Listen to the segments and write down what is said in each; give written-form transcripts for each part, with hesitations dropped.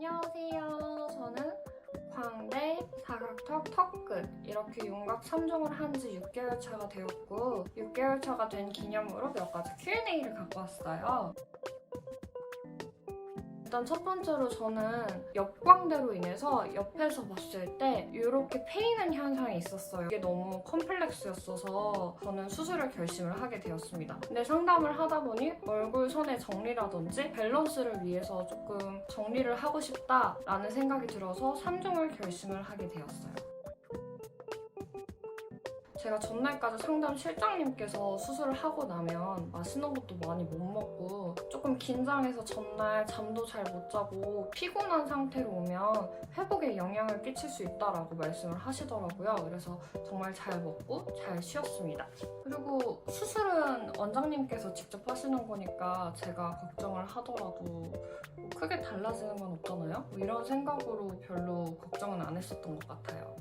안녕하세요. 저는 광대, 사각턱, 턱끝 이렇게 윤곽 3종을 한 지 6개월 차가 되었고 6개월 차가 된 기념으로 몇 가지 Q&A를 갖고 왔어요. 일단 첫 번째로 저는 옆광대로 인해서 옆에서 봤을 때 이렇게 패이는 현상이 있었어요. 이게 너무 컴플렉스였어서 저는 수술을 결심을 하게 되었습니다. 근데 상담을 하다 보니 얼굴 선의 정리라든지 밸런스를 위해서 조금 정리를 하고 싶다라는 생각이 들어서 3종을 결심을 하게 되었어요. 제가 전날까지 상담 실장님께서 수술을 하고 나면 맛있는 것도 많이 못 먹고 조금 긴장해서 전날 잠도 잘 못 자고 피곤한 상태로 오면 회복에 영향을 끼칠 수 있다라고 말씀을 하시더라고요. 그래서 정말 잘 먹고 잘 쉬었습니다. 그리고 수술은 원장님께서 직접 하시는 거니까 제가 걱정을 하더라도 뭐 크게 달라지는 건 없잖아요? 뭐 이런 생각으로 별로 걱정은 안 했었던 것 같아요.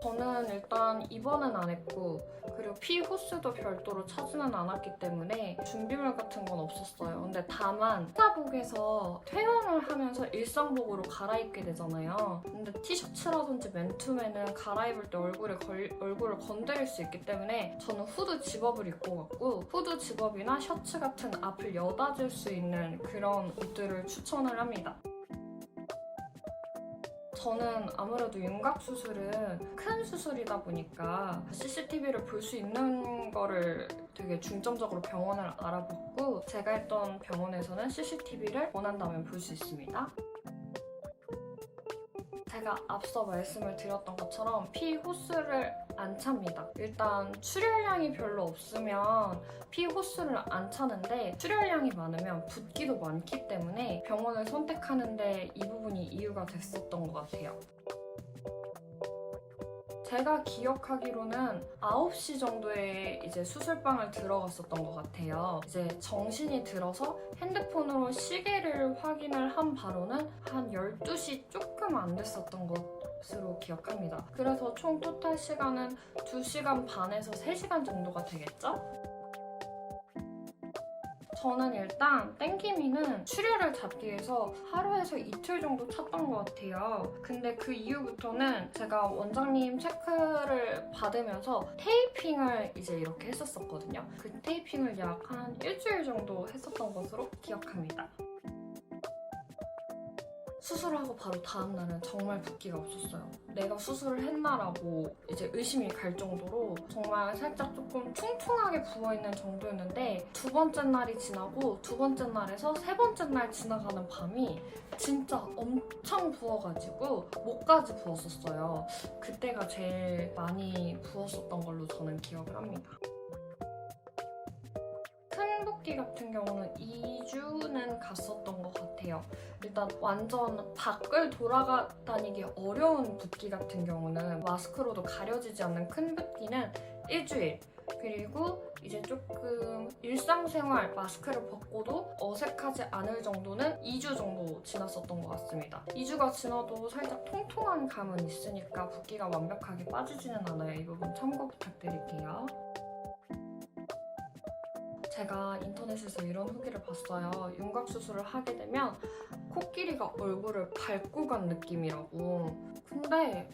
저는 일단 입원은 안 했고 그리고 피 호스도 별도로 차지는 않았기 때문에 준비물 같은 건 없었어요. 근데 다만 회사복에서 퇴원을 하면서 일상복으로 갈아입게 되잖아요. 근데 티셔츠라든지 맨투맨은 갈아입을 때 얼굴을 건드릴 수 있기 때문에 저는 후드 집업을 입고 갔고 후드 집업이나 셔츠 같은 앞을 여다질 수 있는 그런 옷들을 추천을 합니다. 저는 아무래도 윤곽 수술은 큰 수술이다 보니까 CCTV를 볼 수 있는 거를 되게 중점적으로 병원을 알아봤고 제가 했던 병원에서는 CCTV를 원한다면 볼 수 있습니다. 제가 앞서 말씀을 드렸던 것처럼 피 호스를 안 찹니다. 일단 출혈량이 별로 없으면 피 호스를 안 차는데 출혈량이 많으면 붓기도 많기 때문에 병원을 선택하는데 이 부분이 이유가 됐었던 것 같아요. 제가 기억하기로는 9시 정도에 이제 수술방을 들어갔었던 것 같아요. 이제 정신이 들어서 핸드폰으로 시계를 확인을 한 바로는 한 12시 조금 안 됐었던 것으로 기억합니다. 그래서 총 토탈 시간은 2시간 반에서 3시간 정도가 되겠죠? 저는 일단 땡기미는 출혈을 잡기 위해서 하루에서 이틀 정도 찼던 것 같아요. 근데 그 이후부터는 제가 원장님 체크를 받으면서 테이핑을 이제 이렇게 했었거든요. 그 테이핑을 약 한 일주일 정도 했었던 것으로 기억합니다. 수술하고 바로 다음날은 정말 붓기가 없었어요. 내가 수술을 했나라고 이제 의심이 갈 정도로 정말 살짝 조금 퉁퉁하게 부어있는 정도였는데 두 번째 날이 지나고 두 번째 날에서 세 번째 날 지나가는 밤이 진짜 엄청 부어가지고 목까지 부었었어요. 그때가 제일 많이 부었었던 걸로 저는 기억을 합니다. 큰 붓기 같은 경우는 2주는 갔었던 것 같아요. 일단 완전 밖을 돌아다니기 어려운 붓기 같은 경우는 마스크로도 가려지지 않는 큰 붓기는 일주일, 그리고 이제 조금 일상생활 마스크를 벗고도 어색하지 않을 정도는 2주 정도 지났었던 것 같습니다. 2주가 지나도 살짝 통통한 감은 있으니까 붓기가 완벽하게 빠지지는 않아요. 이 부분 참고 부탁드릴게요. 제가 인터넷에서 이런 후기를 봤어요. 윤곽 수술을 하게 되면 코끼리가 얼굴을 밟고 간 느낌이라고. 근데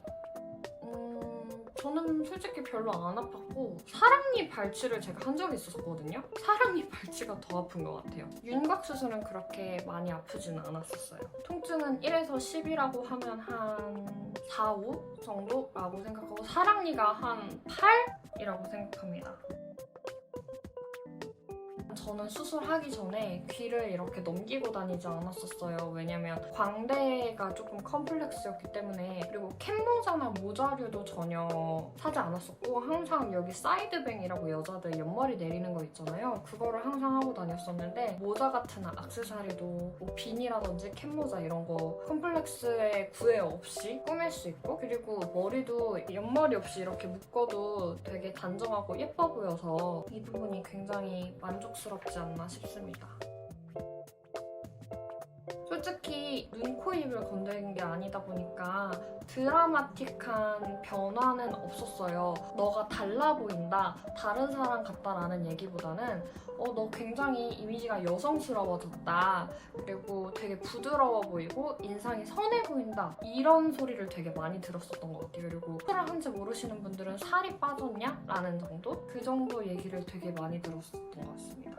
저는 솔직히 별로 안 아팠고 사랑니 발치를 제가 한 적이 있었거든요. 사랑니 발치가 더 아픈 것 같아요. 윤곽 수술은 그렇게 많이 아프지는 않았었어요. 통증은 1에서 10이라고 하면 한 4, 5 정도라고 생각하고 사랑니가 한 8이라고 생각합니다. 저는 수술하기 전에 귀를 이렇게 넘기고 다니지 않았었어요. 왜냐면 광대가 조금 컴플렉스였기 때문에. 그리고 캡모자나 모자류도 전혀 사지 않았었고 항상 여기 사이드뱅이라고 여자들 옆머리 내리는 거 있잖아요. 그거를 항상 하고 다녔었는데 모자 같은 액세서리도 뭐 비니라든지 캡모자 이런 거 컴플렉스에 구애 없이 꾸밀 수 있고 그리고 머리도 옆머리 없이 이렇게 묶어도 되게 단정하고 예뻐 보여서 이 부분이 굉장히 만족스럽지 않나 싶습니다. 솔직히 눈, 코, 입을 건드린 게 아니다 보니까 드라마틱한 변화는 없었어요. 너가 달라 보인다, 다른 사람 같다라는 얘기보다는 너 굉장히 이미지가 여성스러워졌다. 그리고 되게 부드러워 보이고 인상이 선해 보인다. 이런 소리를 되게 많이 들었었던 것 같아요. 그리고 피부를 한지 모르시는 분들은 살이 빠졌냐? 라는 정도? 그 정도 얘기를 되게 많이 들었었던 것 같습니다.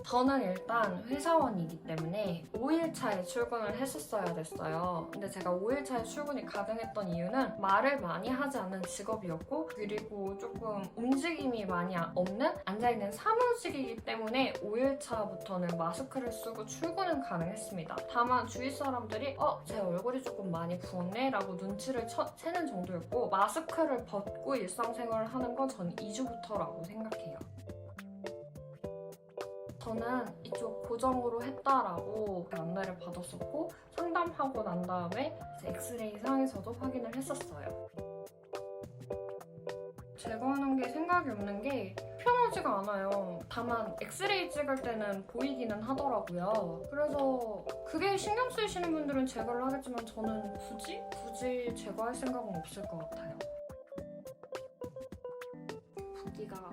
저는 일단 회사원이기 때문에 5일차에 출근을 했었어야 됐어요. 근데 제가 5일차에 출근이 가능했던 이유는 말을 많이 하지 않는 직업이었고 그리고 조금 움직임이 많이 없는 앉아있는 사무직이기 때문에 5일차부터는 마스크를 쓰고 출근은 가능했습니다. 다만 주위 사람들이 제 얼굴이 조금 많이 부었네? 라고 눈치를 채는 정도였고 마스크를 벗고 일상생활을 하는 건 저는 2주부터라고 생각해요. 저는 이쪽 고정으로 했다라고 안내를 받았었고 상담하고 난 다음에 엑스레이 상에서도 확인을 했었어요. 제거하는 게 생각이 없는 게 편하지가 않아요. 다만 엑스레이 찍을 때는 보이기는 하더라고요. 그래서 그게 신경 쓰이시는 분들은 제거를 하겠지만 저는 굳이 제거할 생각은 없을 것 같아요. 붓기가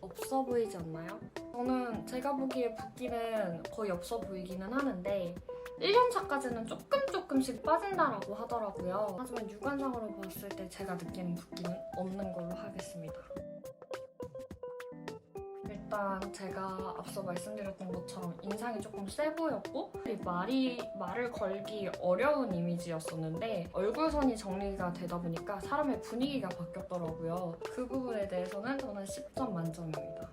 없어 보이지 않나요? 저는 제가 보기에 붓기는 거의 없어 보이기는 하는데 1년차까지는 조금씩 빠진다라고 하더라고요. 하지만 육안상으로 봤을 때 제가 느끼는 붓기는 없는 걸로 하겠습니다. 일단 제가 앞서 말씀드렸던 것처럼 인상이 조금 세 보였고 말을 걸기 어려운 이미지였었는데 얼굴선이 정리가 되다 보니까 사람의 분위기가 바뀌었더라고요. 그 부분에 대해서는 저는 10점 만점입니다.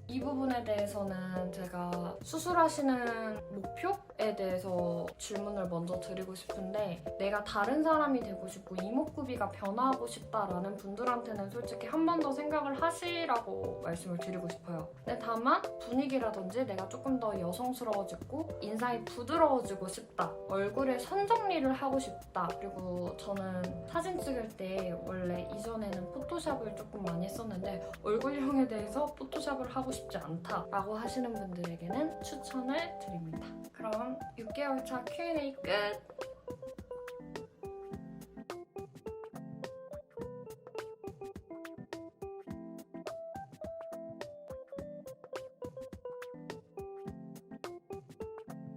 이 부분에 대해서는 제가 수술하시는 목표에 대해서 질문을 먼저 드리고 싶은데 내가 다른 사람이 되고 싶고 이목구비가 변화하고 싶다라는 분들한테는 솔직히 한 번 더 생각을 하시라고 말씀을 드리고 싶어요. 근데 다만 분위기라든지 내가 조금 더 여성스러워지고 인상이 부드러워지고 싶다. 얼굴에 선 정리를 하고 싶다. 그리고 저는 사진 찍을 때 원래 이전에는 포토샵을 조금 많이 했었는데 얼굴형에 대해서 포토샵을 하고 싶지 않다라고 하시는 분들에게는 추천을 드립니다. 그럼 6개월차 Q&A 끝!